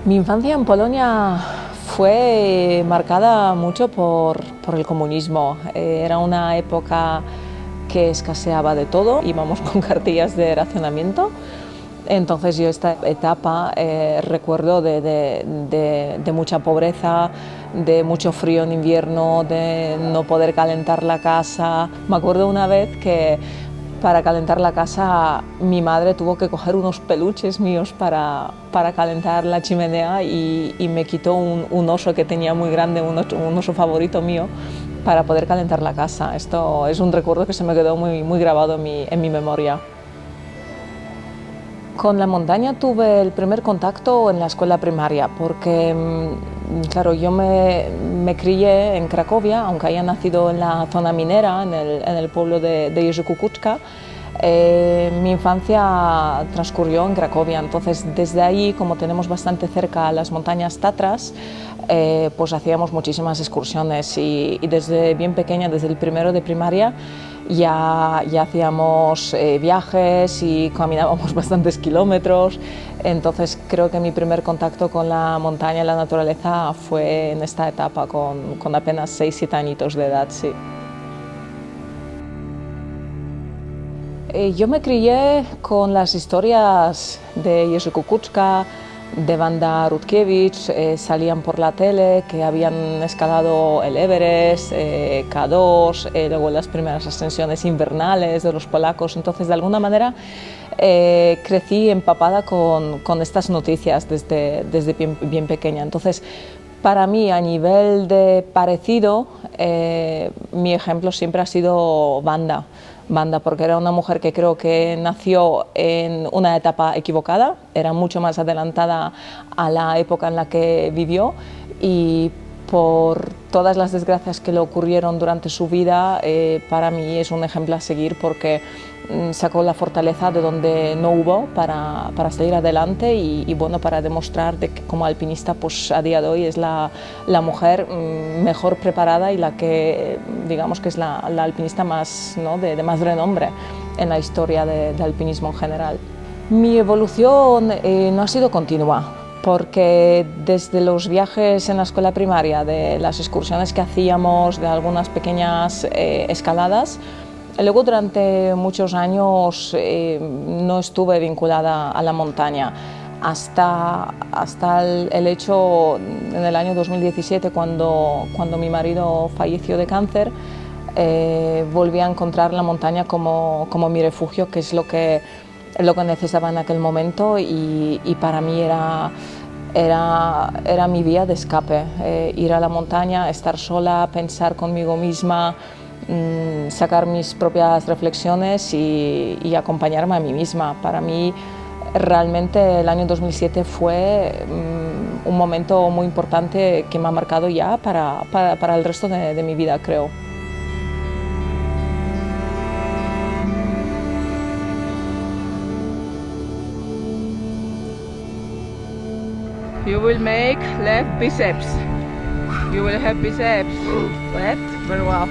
Mi infancia en Polonia fue marcada mucho por el comunismo. Era una época que escaseaba de todo, íbamos con cartillas de racionamiento. Entonces yo esta etapa recuerdo de mucha pobreza, de mucho frío en invierno, de no poder calentar la casa. Me acuerdo una vez que para calentar la casa mi madre tuvo que coger unos peluches míos para calentar la chimenea y me quitó un oso que tenía muy grande, un oso favorito mío, para poder calentar la casa. Esto es un recuerdo que se me quedó muy grabado en mi memoria. Con la montaña tuve el primer contacto en la escuela primaria, porque claro, yo me crié en Cracovia, aunque haya nacido en la zona minera, en el pueblo de Jerzy Kukuczka. Mi infancia transcurrió en Cracovia, entonces desde ahí, como tenemos bastante cerca las montañas Tatras, pues hacíamos muchísimas excursiones y desde bien pequeña, desde el primero de primaria, ya hacíamos viajes y caminábamos bastantes kilómetros. Entonces creo que mi primer contacto con la montaña y la naturaleza fue en esta etapa, con apenas 6-7 añitos de edad, sí. Yo me crié con las historias de Jerzy Kukuczka, de Wanda Rutkiewicz, salían por la tele que habían escalado el Everest, K2, luego las primeras ascensiones invernales de los polacos. Entonces, de alguna manera, crecí empapada con estas noticias desde bien pequeña. Entonces, para mí, a nivel de parecido, mi ejemplo siempre ha sido Wanda, porque era una mujer que creo que nació en una etapa equivocada, era mucho más adelantada a la época en la que vivió, y por todas las desgracias que le ocurrieron durante su vida, para mí es un ejemplo a seguir, porque sacó la fortaleza de donde no hubo para salir adelante y bueno, para demostrar de que como alpinista, pues a día de hoy es la mujer mejor preparada y la que digamos que es la alpinista más, ¿no?, de más renombre en la historia de alpinismo en general. Mi evolución no ha sido continua, porque desde los viajes en la escuela primaria, de las excursiones que hacíamos, de algunas pequeñas escaladas, luego durante muchos años no estuve vinculada a la montaña, hasta el hecho en el año 2017, cuando mi marido falleció de cáncer. Volví a encontrar la montaña como mi refugio, que es lo que necesitaba en aquel momento, y para mí era mi vía de escape, ir a la montaña, estar sola, pensar conmigo misma, sacar mis propias reflexiones y acompañarme a mí misma. Para mí realmente el año 2007 fue un momento muy importante que me ha marcado ya para el resto de mi vida, creo. You will make left biceps. You will have biceps. Left, very well.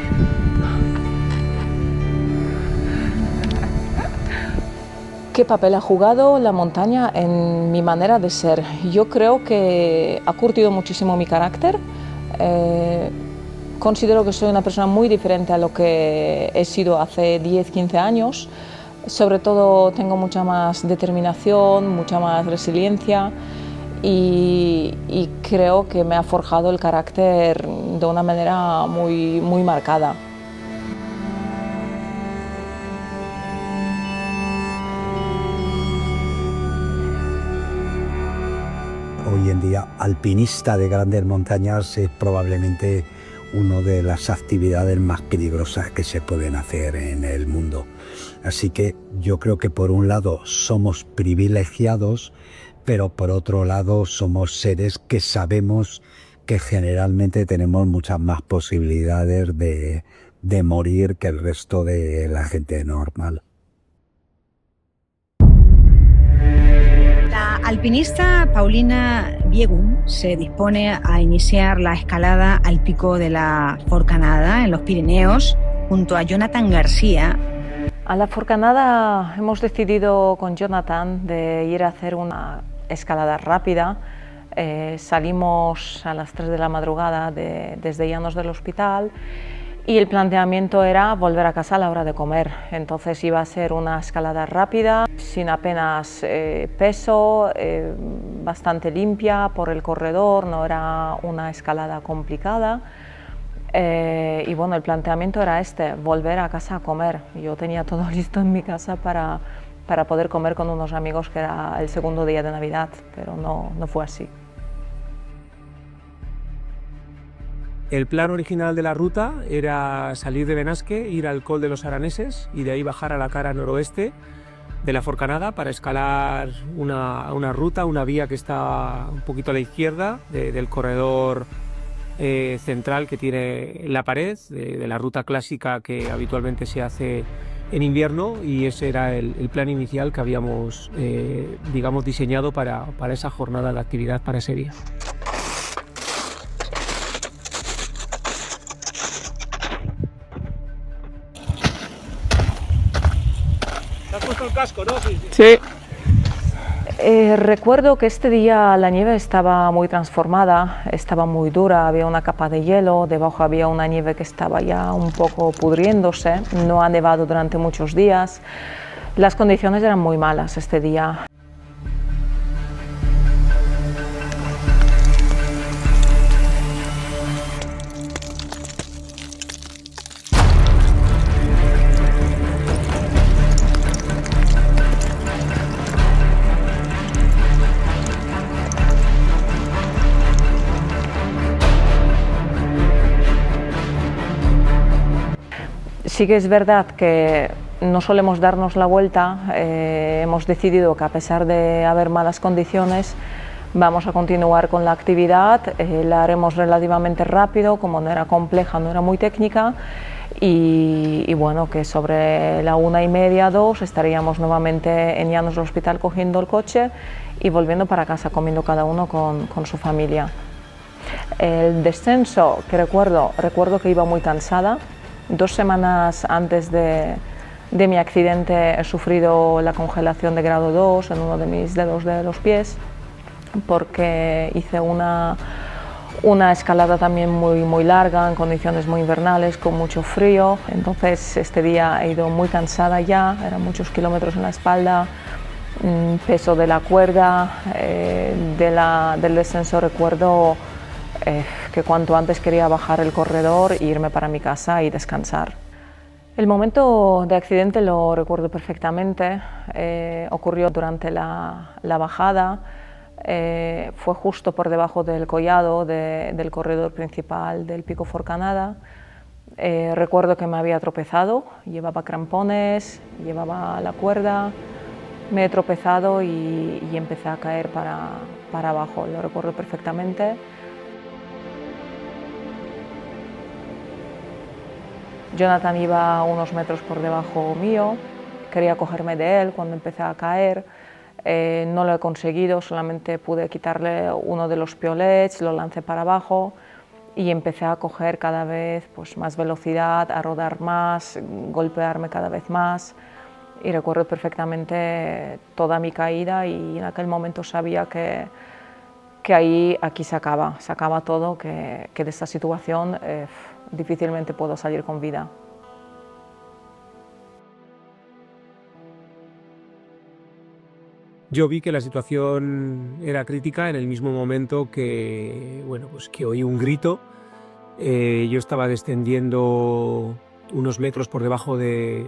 ¿Qué papel ha jugado la montaña en mi manera de ser? Yo creo que ha curtido muchísimo mi carácter. Considero que soy una persona muy diferente a lo que he sido hace 10-15 años. Sobre todo tengo mucha más determinación, mucha más resiliencia, y creo que me ha forjado el carácter de una manera muy marcada. Hoy en día, alpinista de grandes montañas es probablemente una de las actividades más peligrosas que se pueden hacer en el mundo. Así que yo creo que por un lado somos privilegiados, pero por otro lado somos seres que sabemos que generalmente tenemos muchas más posibilidades de morir que el resto de la gente normal. La alpinista Paulina Biegun se dispone a iniciar la escalada al pico de la Forcanada en los Pirineos junto a Jonathan García. A la Forcanada hemos decidido con Jonathan de ir a hacer una escalada rápida Salimos a las 3 de la madrugada desde Llanos del hospital y el planteamiento era volver a casa a la hora de comer. Entonces iba a ser una escalada rápida, sin apenas peso, bastante limpia por el corredor, no era una escalada complicada. Y bueno, el planteamiento era volver a casa a comer. Yo tenía todo listo en mi casa para poder comer con unos amigos, que era el segundo día de Navidad, pero no fue así. El plan original de la ruta era salir de Benasque, ir al Col de los Araneses y de ahí bajar a la cara noroeste de la Forcanada para escalar una ruta, una vía que está un poquito a la izquierda del corredor central que tiene la pared, de la ruta clásica que habitualmente se hace en invierno, y ese era el plan inicial que habíamos digamos diseñado para esa jornada de actividad, para ese día. ¿Te has puesto el casco, no? Sí. Recuerdo que este día la nieve estaba muy transformada, estaba muy dura, había una capa de hielo, debajo había una nieve que estaba ya un poco pudriéndose, no ha nevado durante muchos días, las condiciones eran muy malas este día. Sí que es verdad que no solemos darnos la vuelta, hemos decidido que a pesar de haber malas condiciones vamos a continuar con la actividad, la haremos relativamente rápido, como no era compleja, no era muy técnica, y bueno, que sobre la 1:30, 2 estaríamos nuevamente en Llanos del hospital cogiendo el coche y volviendo para casa, comiendo cada uno con su familia. El descenso que recuerdo que iba muy cansada. 2 semanas antes de mi accidente he sufrido la congelación de grado 2 en uno de mis dedos de los pies, porque hice una escalada también muy larga, en condiciones muy invernales, con mucho frío. Entonces este día he ido muy cansada ya, eran muchos kilómetros en la espalda, peso de la cuerda, del descenso. Recuerdo que cuanto antes quería bajar el corredor e irme para mi casa y descansar. El momento de accidente lo recuerdo perfectamente, ocurrió durante la bajada, fue justo por debajo del collado del corredor principal del Pico Forcanada. Recuerdo que me había tropezado, llevaba crampones, llevaba la cuerda, me he tropezado y empecé a caer para abajo, lo recuerdo perfectamente. Jonathan iba unos metros por debajo mío, quería cogerme de él cuando empecé a caer, no lo he conseguido, solamente pude quitarle uno de los piolets, lo lancé para abajo y empecé a coger cada vez más velocidad, a rodar más, golpearme cada vez más, y recuerdo perfectamente toda mi caída, y en aquel momento sabía que aquí se acaba todo, que de esta situación difícilmente puedo salir con vida. Yo vi que la situación era crítica en el mismo momento que, bueno, pues que oí un grito. Yo estaba descendiendo unos metros por debajo de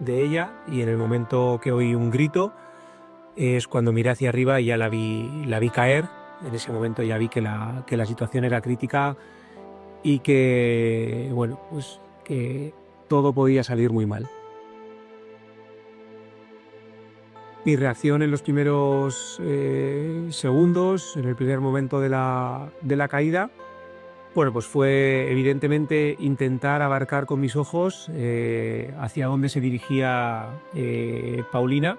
ella, y en el momento que oí un grito es cuando miré hacia arriba y ya la vi caer. En ese momento ya vi que la situación era crítica y que, bueno, pues que todo podía salir muy mal. Mi reacción en los primeros segundos, en el primer momento de la caída, bueno, pues fue evidentemente intentar abarcar con mis ojos hacia dónde se dirigía Paulina,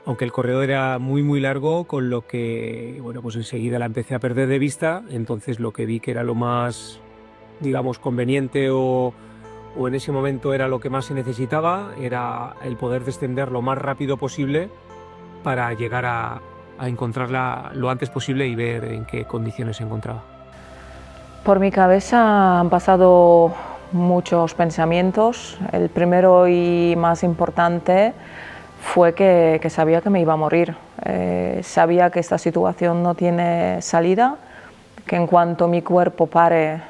aunque el corredor era muy largo, con lo que, bueno, pues enseguida la empecé a perder de vista. Entonces lo que vi que era lo más, digamos, conveniente o en ese momento era lo que más se necesitaba, era el poder descender lo más rápido posible para llegar a a encontrarla lo antes posible y ver en qué condiciones se encontraba. Por mi cabeza han pasado muchos pensamientos. El primero y más importante fue que sabía que me iba a morir. Sabía que esta situación no tiene salida, que en cuanto mi cuerpo pare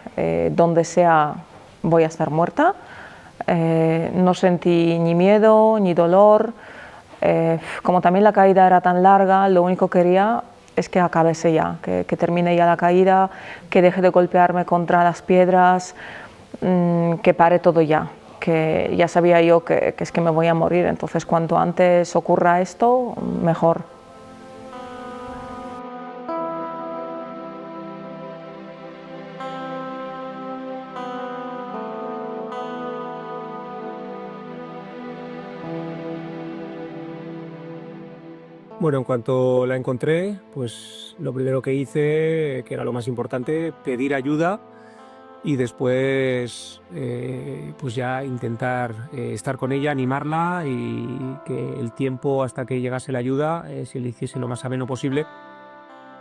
donde sea voy a estar muerta. No sentí ni miedo ni dolor. Como también la caída era tan larga, lo único que quería es que acabase ya, que termine ya la caída, que deje de golpearme contra las piedras, que pare todo ya, que ya sabía yo que es que me voy a morir, entonces cuanto antes ocurra esto, mejor. Bueno, en cuanto la encontré, pues lo primero que hice, que era lo más importante, pedir ayuda y después pues ya intentar estar con ella, animarla y que el tiempo hasta que llegase la ayuda se le hiciese lo más ameno posible.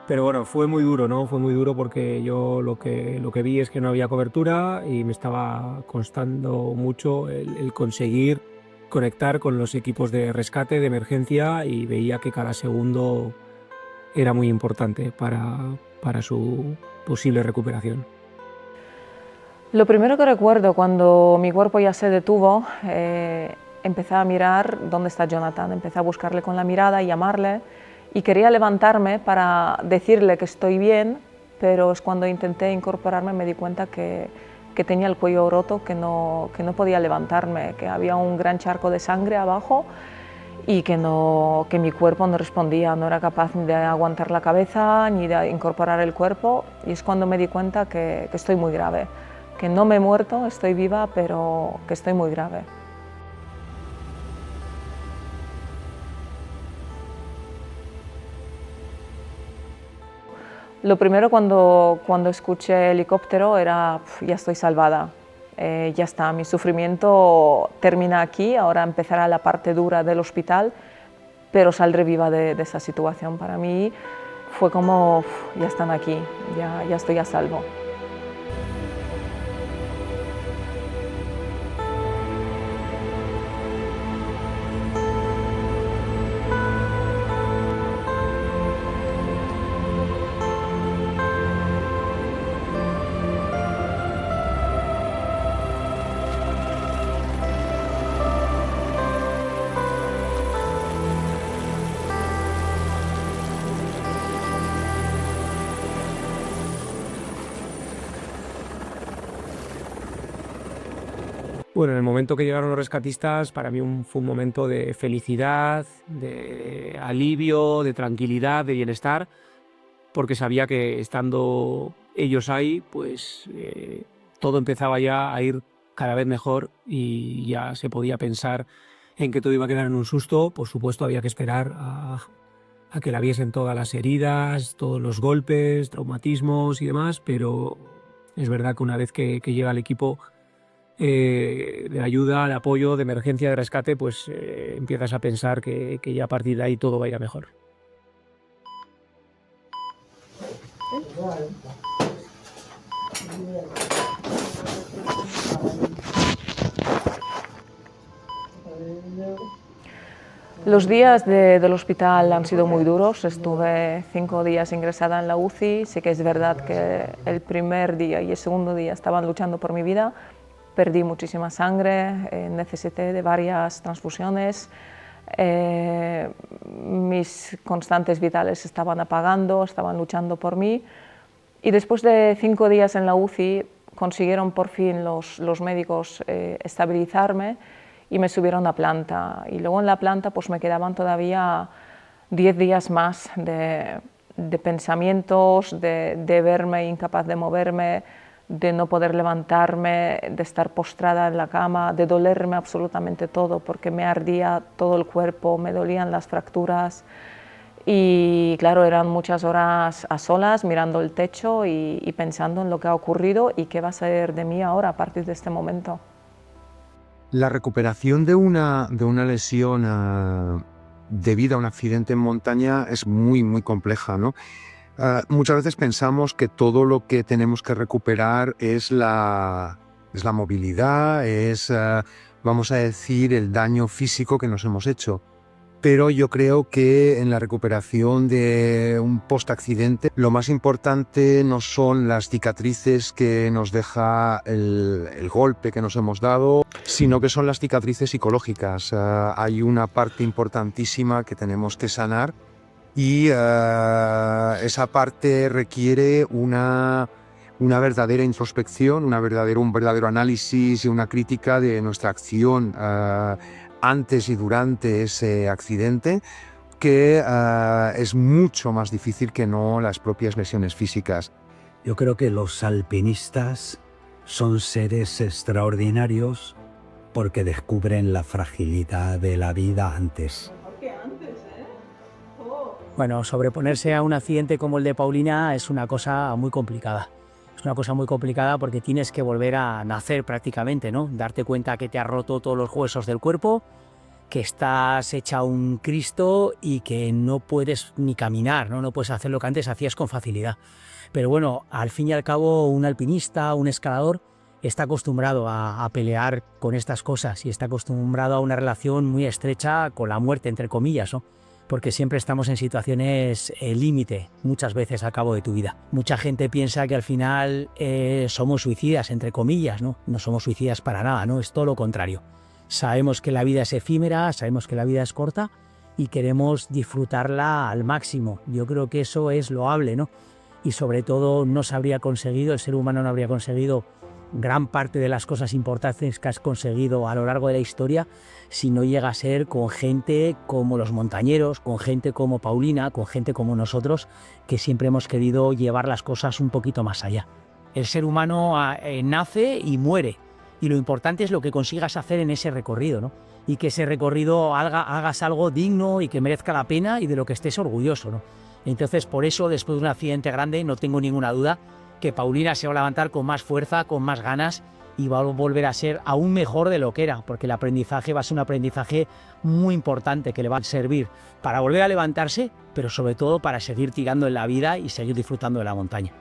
Pero bueno, fue muy duro, ¿no? Fue muy duro porque yo lo que vi es que no había cobertura y me estaba costando mucho el conseguir conectar con los equipos de rescate, de emergencia, y veía que cada segundo era muy importante para su posible recuperación. Lo primero que recuerdo cuando mi cuerpo ya se detuvo, empecé a mirar dónde está Jonathan, empecé a buscarle con la mirada y llamarle y quería levantarme para decirle que estoy bien, pero es cuando intenté incorporarme me di cuenta que tenía el cuello roto, que no podía levantarme, que había un gran charco de sangre abajo y que mi cuerpo no respondía, no era capaz de aguantar la cabeza ni de incorporar el cuerpo, y es cuando me di cuenta que estoy muy grave, que no me he muerto, estoy viva, pero que estoy muy grave. Lo primero cuando escuché helicóptero era, ya estoy salvada, ya está, mi sufrimiento termina aquí, ahora empezará la parte dura del hospital, pero saldré viva de esa situación. Para mí fue como, ya están aquí, ya estoy a salvo. Bueno, en el momento que llegaron los rescatistas, para mí fue un momento de felicidad, de alivio, de tranquilidad, de bienestar, porque sabía que estando ellos ahí, pues todo empezaba ya a ir cada vez mejor y ya se podía pensar en que todo iba a quedar en un susto. Por supuesto, había que esperar a que la viesen todas las heridas, todos los golpes, traumatismos y demás, pero es verdad que una vez que llega el equipo de ayuda, de apoyo, de emergencia, de rescate, pues empiezas a pensar que ya a partir de ahí todo va a ir a mejor. Los días del hospital han sido muy duros, estuve 5 días ingresada en la UCI, sí que es verdad que el primer día y el segundo día estaban luchando por mi vida, perdí muchísima sangre, necesité de varias transfusiones, mis constantes vitales estaban apagando, estaban luchando por mí, y después de 5 días en la UCI consiguieron por fin los médicos estabilizarme y me subieron a planta, y luego en la planta pues me quedaban todavía 10 días más de pensamientos, de verme incapaz de moverme, de no poder levantarme, de estar postrada en la cama, de dolerme absolutamente todo, porque me ardía todo el cuerpo, me dolían las fracturas, y claro, eran muchas horas a solas mirando el techo y pensando en lo que ha ocurrido y qué va a ser de mí ahora a partir de este momento. La recuperación de una lesión debido a un accidente en montaña es muy, muy compleja, ¿no? Muchas veces pensamos que todo lo que tenemos que recuperar es la movilidad, vamos a decir, el daño físico que nos hemos hecho. Pero yo creo que en la recuperación de un post-accidente lo más importante no son las cicatrices que nos deja el golpe que nos hemos dado, sino que son las cicatrices psicológicas. Hay una parte importantísima que tenemos que sanar y esa parte requiere una verdadera introspección, un verdadero análisis y una crítica de nuestra acción antes y durante ese accidente, que es mucho más difícil que no las propias lesiones físicas. Yo creo que los alpinistas son seres extraordinarios porque descubren la fragilidad de la vida antes. Bueno, sobreponerse a un accidente como el de Paulina es una cosa muy complicada. Es una cosa muy complicada porque tienes que volver a nacer prácticamente, ¿no? Darte cuenta que te has roto todos los huesos del cuerpo, que estás hecha un Cristo y que no puedes ni caminar, ¿no? No puedes hacer lo que antes hacías con facilidad. Pero bueno, al fin y al cabo, un alpinista, un escalador, está acostumbrado a pelear con estas cosas y está acostumbrado a una relación muy estrecha con la muerte, entre comillas, ¿no? Porque siempre estamos en situaciones límite, muchas veces al cabo de tu vida. Mucha gente piensa que al final somos suicidas, entre comillas, ¿no? No somos suicidas para nada, ¿no? Es todo lo contrario. Sabemos que la vida es efímera, sabemos que la vida es corta y queremos disfrutarla al máximo. Yo creo que eso es loable, ¿no? Y sobre todo no se habría conseguido, el ser humano no habría conseguido gran parte de las cosas importantes que has conseguido a lo largo de la historia si no llega a ser con gente como los montañeros, con gente como Paulina, con gente como nosotros, que siempre hemos querido llevar las cosas un poquito más allá. El ser humano nace y muere, y lo importante es lo que consigas hacer en ese recorrido, ¿no? Y que ese recorrido hagas algo digno y que merezca la pena y de lo que estés orgulloso, ¿no? Entonces, por eso, después de un accidente grande, no tengo ninguna duda que Paulina se va a levantar con más fuerza, con más ganas y va a volver a ser aún mejor de lo que era, porque el aprendizaje va a ser un aprendizaje muy importante que le va a servir para volver a levantarse, pero sobre todo para seguir tirando en la vida y seguir disfrutando de la montaña.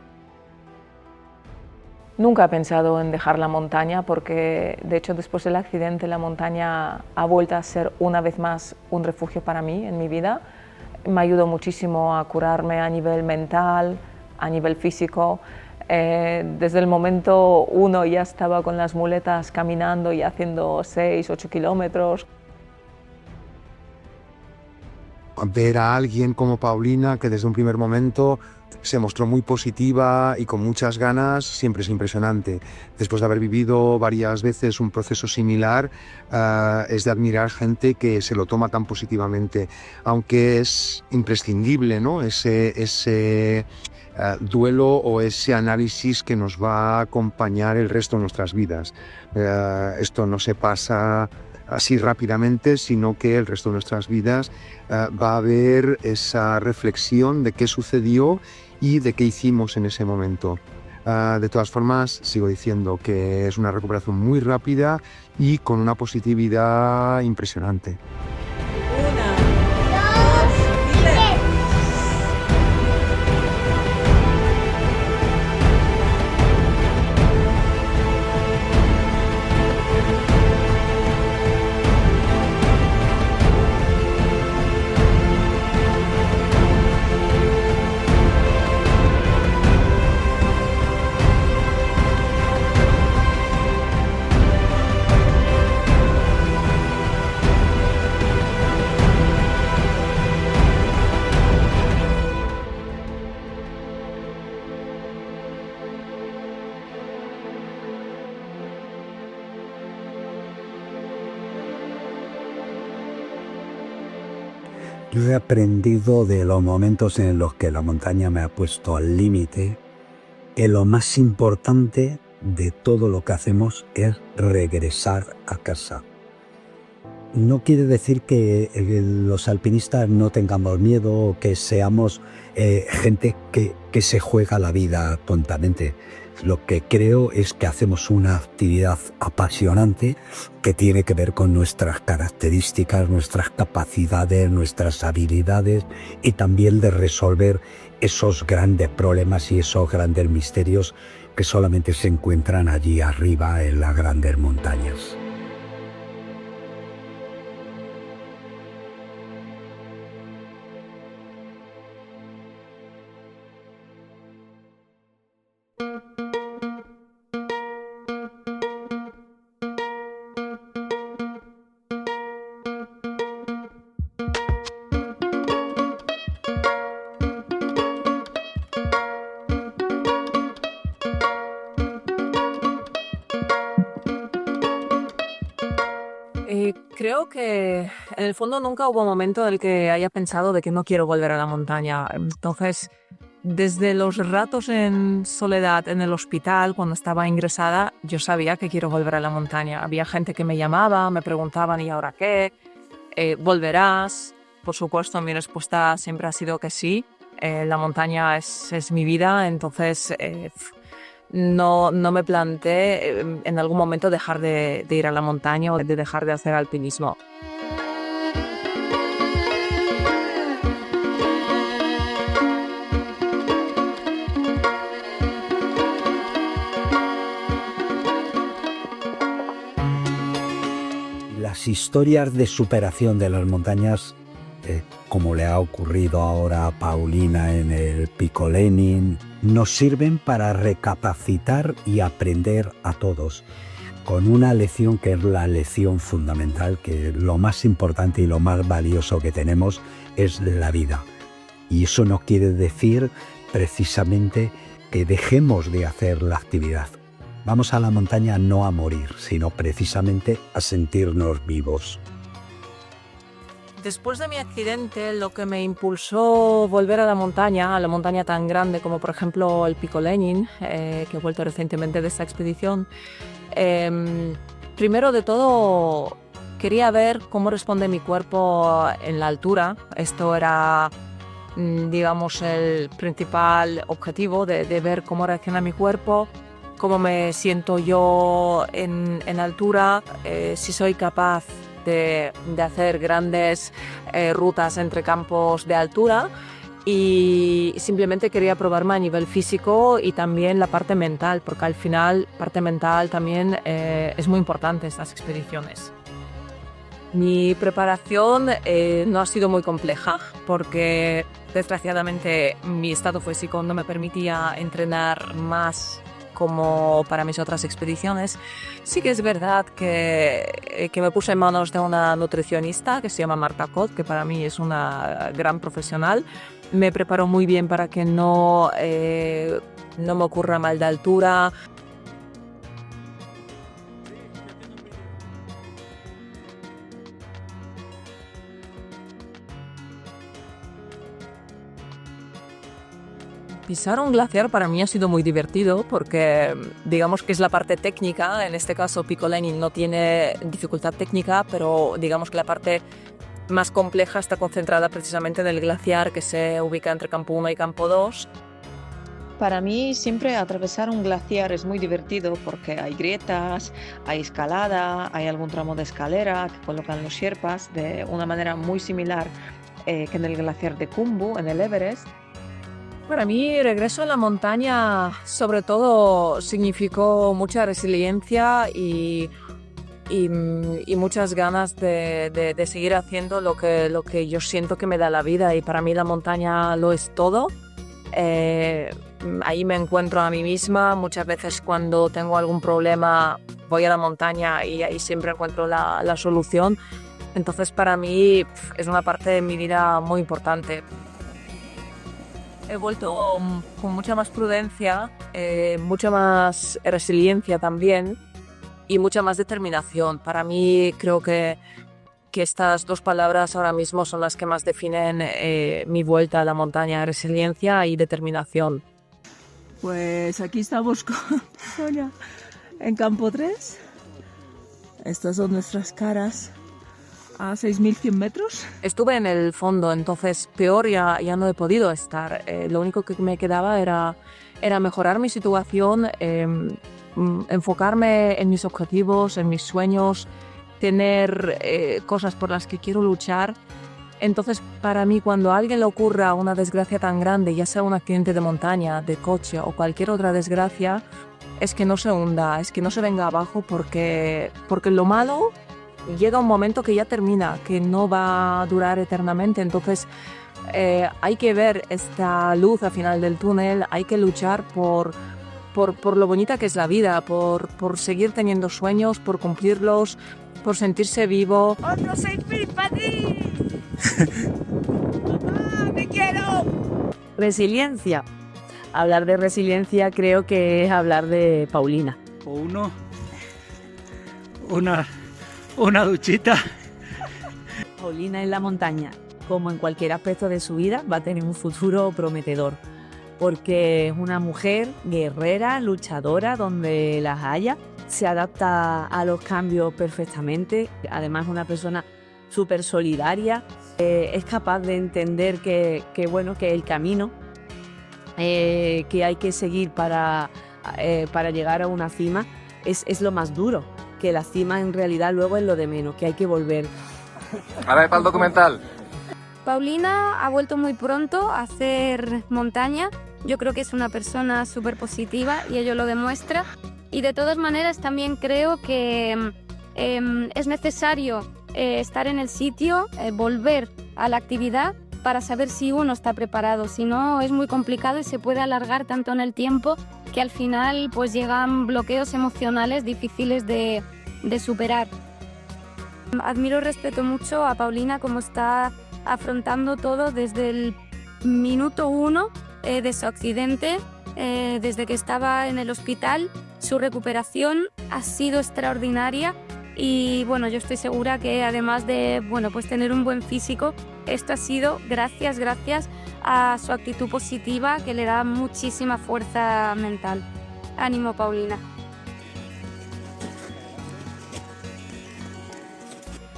Nunca he pensado en dejar la montaña porque, de hecho, después del accidente la montaña ha vuelto a ser una vez más un refugio para mí en mi vida. Me ayudó muchísimo a curarme a nivel mental, a nivel físico. Desde el momento 1 ya estaba con las muletas caminando y haciendo 6-8 kilómetros. Ver a alguien como Paulina, que desde un primer momento se mostró muy positiva y con muchas ganas, siempre es impresionante. Después de haber vivido varias veces un proceso similar, es de admirar gente que se lo toma tan positivamente, aunque es imprescindible, ¿no? Ese duelo o ese análisis que nos va a acompañar el resto de nuestras vidas. Esto no se pasa así rápidamente, sino que el resto de nuestras vidas va a haber esa reflexión de qué sucedió y de qué hicimos en ese momento. De todas formas, sigo diciendo que es una recuperación muy rápida y con una positividad impresionante. Yo he aprendido de los momentos en los que la montaña me ha puesto al límite que lo más importante de todo lo que hacemos es regresar a casa. No quiere decir que los alpinistas no tengamos miedo o que seamos gente que se juega la vida tontamente. Lo que creo es que hacemos una actividad apasionante que tiene que ver con nuestras características, nuestras capacidades, nuestras habilidades y también de resolver esos grandes problemas y esos grandes misterios que solamente se encuentran allí arriba en las grandes montañas. Creo que en el fondo nunca hubo un momento en el que haya pensado de que no quiero volver a la montaña. Entonces, desde los ratos en soledad en el hospital, cuando estaba ingresada, yo sabía que quiero volver a la montaña. Había gente que me llamaba, me preguntaban ¿y ahora qué? ¿Volverás? Por supuesto, mi respuesta siempre ha sido que sí. La montaña es mi vida, entonces no me planteé en algún momento dejar de ir a la montaña o de dejar de hacer alpinismo. Las historias de superación de las montañas, como le ha ocurrido ahora a Paulina en el Pico Lenin, nos sirven para recapacitar y aprender a todos, con una lección que es la lección fundamental, que lo más importante y lo más valioso que tenemos es la vida. Y eso no quiere decir precisamente que dejemos de hacer la actividad. Vamos a la montaña no a morir, sino precisamente a sentirnos vivos. Después de mi accidente, lo que me impulsó volver a la montaña tan grande como por ejemplo el Pico Lenin, que he vuelto recientemente de esta expedición, primero de todo quería ver cómo responde mi cuerpo en la altura. Esto era, digamos, el principal objetivo de ver cómo reacciona mi cuerpo, cómo me siento yo en altura, si soy capaz de hacer grandes rutas entre campos de altura, y simplemente quería probarme a nivel físico y también la parte mental, porque al final parte mental también es muy importante en estas expediciones. Mi preparación no ha sido muy compleja porque desgraciadamente mi estado físico no me permitía entrenar más como para mis otras expediciones. Sí que es verdad que me puse en manos de una nutricionista que se llama Marta Cot, que para mí es una gran profesional. Me preparó muy bien para que no me ocurra mal de altura. Pisar un glaciar para mí ha sido muy divertido porque digamos que es la parte técnica. En este caso Pico Lenin no tiene dificultad técnica, pero digamos que la parte más compleja está concentrada precisamente en el glaciar que se ubica entre campo 1 y campo 2. Para mí siempre atravesar un glaciar es muy divertido porque hay grietas, hay escalada, hay algún tramo de escalera que colocan los sherpas de una manera muy similar que en el glaciar de Khumbu, en el Everest. Para mí, regreso a la montaña, sobre todo, significó mucha resiliencia y muchas ganas de seguir haciendo lo que yo siento que me da la vida, y para mí la montaña lo es todo. Ahí me encuentro a mí misma. Muchas veces cuando tengo algún problema voy a la montaña y ahí siempre encuentro la solución. Entonces para mí es una parte de mi vida muy importante. He vuelto con mucha más prudencia, mucha más resiliencia también y mucha más determinación. Para mí creo que estas dos palabras ahora mismo son las que más definen mi vuelta a la montaña: resiliencia y determinación. Pues aquí estamos con Sonia en campo 3. Estas son nuestras caras a 6.100 metros. Estuve en el fondo, entonces peor ya no he podido estar. Lo único que me quedaba era mejorar mi situación, enfocarme en mis objetivos, en mis sueños, tener cosas por las que quiero luchar. Entonces, para mí, cuando a alguien le ocurra una desgracia tan grande, ya sea un accidente de montaña, de coche o cualquier otra desgracia, es que no se hunda, es que no se venga abajo porque lo malo llega un momento que ya termina, que no va a durar eternamente. Entonces, hay que ver esta luz al final del túnel, hay que luchar por lo bonita que es la vida, por seguir teniendo sueños, por cumplirlos, por sentirse vivo. ¡Otros 6.000 para ti! ¡Mamá, te quiero! Resiliencia. Hablar de resiliencia creo que es hablar de Paulina. O una duchita. Paulina en la montaña, como en cualquier aspecto de su vida, va a tener un futuro prometedor, porque es una mujer guerrera, luchadora, donde las haya, se adapta a los cambios perfectamente, además es una persona súper solidaria, es capaz de entender que el camino que hay que seguir para llegar a una cima es lo más duro, que la cima en realidad luego es lo de menos, que hay que volver. A ver, para el documental. Paulina ha vuelto muy pronto a hacer montaña. Yo creo que es una persona súper positiva y ello lo demuestra. Y de todas maneras también creo que es necesario estar en el sitio, volver a la actividad para saber si uno está preparado. Si no, es muy complicado y se puede alargar tanto en el tiempo que al final pues llegan bloqueos emocionales difíciles de superar. Admiro y respeto mucho a Paulina como está afrontando todo desde el minuto 1 de su accidente, desde que estaba en el hospital. Su recuperación ha sido extraordinaria y bueno, yo estoy segura que además de pues tener un buen físico, esto ha sido gracias a su actitud positiva que le da muchísima fuerza mental. Ánimo, Paulina.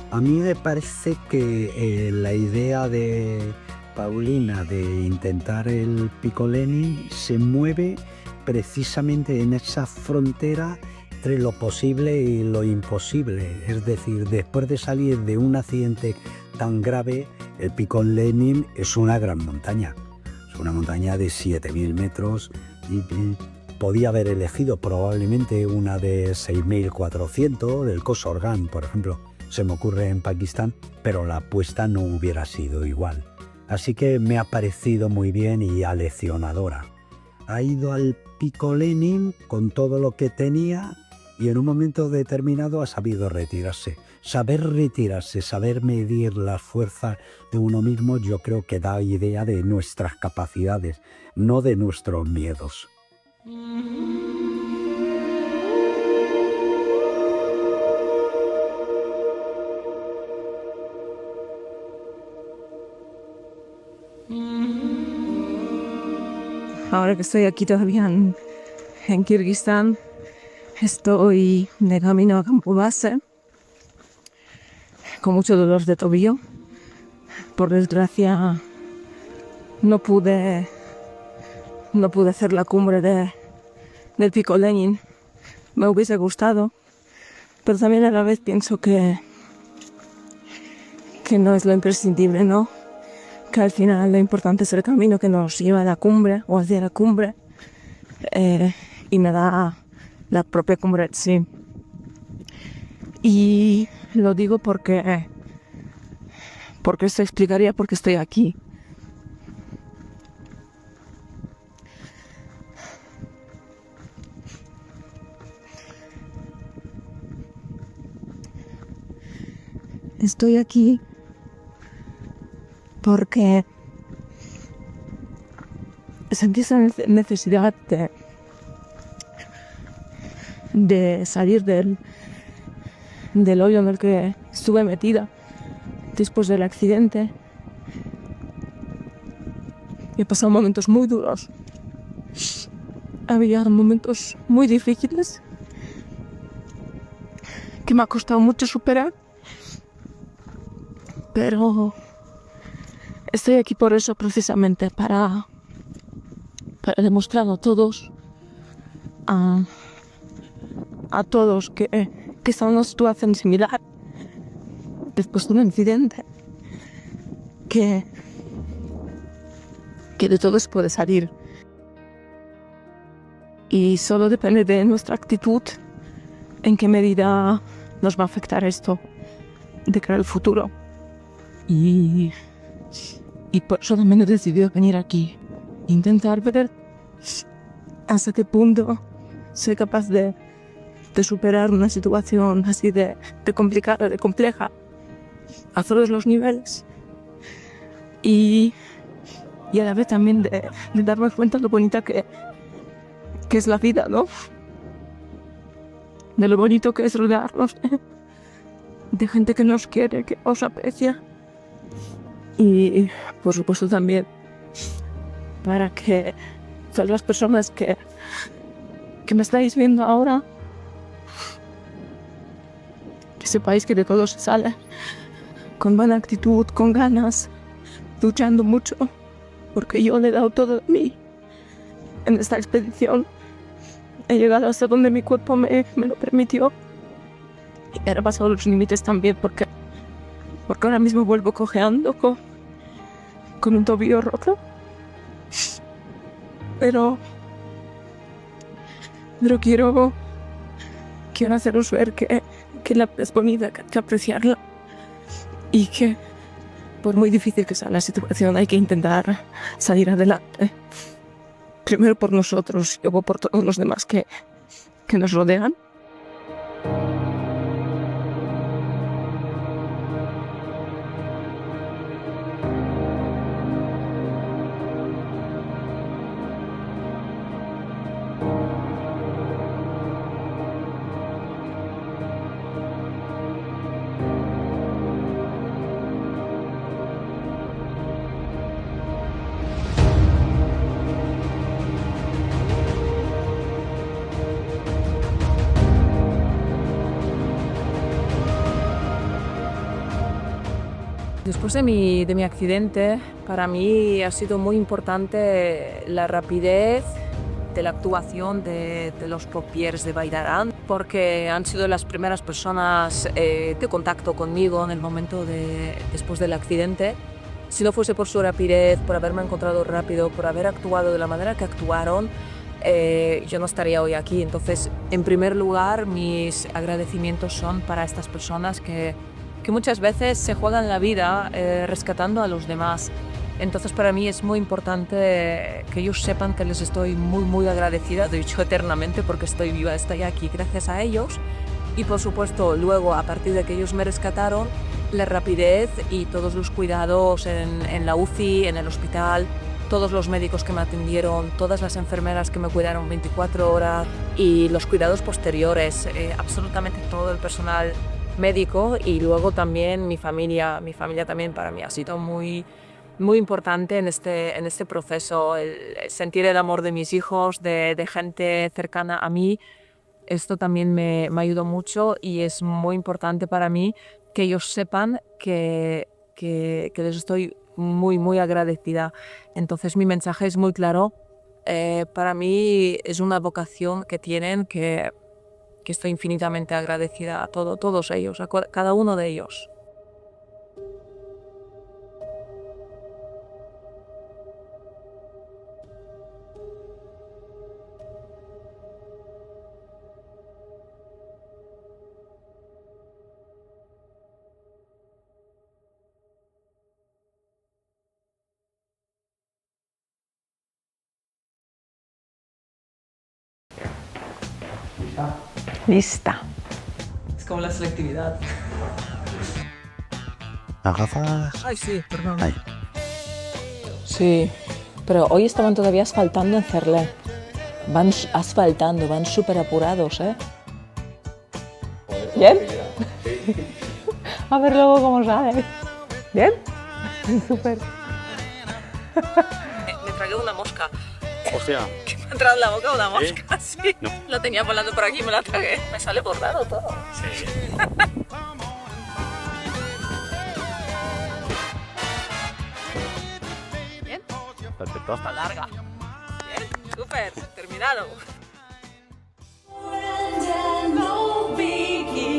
A mí me parece que la idea de Paulina de intentar el Pico Lenin se mueve precisamente en esa frontera entre lo posible y lo imposible. Es decir, después de salir de un accidente tan grave, el Pico Lenin es una gran montaña. Es una montaña de 7.000 metros y podía haber elegido probablemente una de 6.400, del Kosorgan, por ejemplo. Se me ocurre en Pakistán, pero la apuesta no hubiera sido igual. Así que me ha parecido muy bien y aleccionadora. Ha ido al Pico Lenin con todo lo que tenía y en un momento determinado ha sabido retirarse. Saber retirarse, saber medir las fuerzas de uno mismo, yo creo que da idea de nuestras capacidades, no de nuestros miedos. Ahora que estoy aquí todavía en Kirguistán, estoy de camino a campo base con mucho dolor de tobillo. Por desgracia no pude hacer la cumbre del Pico Lenin. Me hubiese gustado, pero también a la vez pienso que no es lo imprescindible, ¿no? Que al final lo importante es el camino que nos lleva a la cumbre o hacia la cumbre, y me da la propia cumbre, sí. Y lo digo porque esto explicaría por qué estoy aquí. Estoy aquí porque sentí esa necesidad de salir del hoyo en el que estuve metida después del accidente. He pasado momentos muy duros. Había momentos muy difíciles que me ha costado mucho superar. Pero estoy aquí por eso precisamente, para demostrar a todos, a todos que están en una situación similar después de un incidente, que de todo se puede salir. Y solo depende de nuestra actitud en qué medida nos va a afectar esto de cara al futuro. Y por eso también he decidido venir aquí, intentar ver hasta qué punto soy capaz de superar una situación así de complicada, de compleja, a todos los niveles. Y a la vez también de darme cuenta de lo bonita que es la vida, ¿no? De lo bonito que es rodearnos de gente que nos quiere, que nos aprecia. Y por supuesto también para que todas las personas que me estáis viendo ahora, que sepáis que de todo se sale con buena actitud, con ganas, luchando mucho, porque yo le he dado todo de mí en esta expedición. He llegado hasta donde mi cuerpo me lo permitió, y he pasado los límites también, porque ahora mismo vuelvo cojeando con un tobillo roto, pero quiero haceros ver que la vida es bonita, que hay que apreciarla, y que por muy difícil que sea la situación hay que intentar salir adelante. Primero por nosotros y luego por todos los demás que nos rodean. Después de mi accidente, para mí ha sido muy importante la rapidez de la actuación de los pompiers de Vall d'Aran, porque han sido las primeras personas de contacto conmigo en el momento después del accidente. Si no fuese por su rapidez, por haberme encontrado rápido, por haber actuado de la manera que actuaron, yo no estaría hoy aquí. Entonces, en primer lugar, mis agradecimientos son para estas personas que muchas veces se juegan la vida rescatando a los demás. Entonces para mí es muy importante que ellos sepan que les estoy muy agradecida, de hecho eternamente, porque estoy viva, estoy aquí gracias a ellos. Y por supuesto luego, a partir de que ellos me rescataron, la rapidez y todos los cuidados en la UCI, en el hospital, todos los médicos que me atendieron, todas las enfermeras que me cuidaron 24 horas y los cuidados posteriores, absolutamente todo el personal médico, y luego también mi familia también para mí ha sido muy importante en este proceso, el sentir el amor de mis hijos, de gente cercana a mí. Esto también me ayudó mucho, y es muy importante para mí que ellos sepan que les estoy muy agradecida. Entonces mi mensaje es muy claro. Para mí es una vocación que tienen, que estoy infinitamente agradecida a todos ellos, a cada uno de ellos. Lista. Es como la selectividad. ¿Las gafas? Ay, sí, perdón. Ahí. Sí, pero hoy estaban todavía asfaltando en Cerlé. Van asfaltando, van súper apurados, ¿eh? ¿Bien? A ver luego cómo sale. ¿Bien? Súper. Me tragué una mosca. Hostia. Me ha entrado en la boca una mosca, sí. No. Lo tenía volando por aquí y me la tragué. Me sale bordado todo. Sí. Perfecto. Está larga. Bien, súper, terminado. No biggie.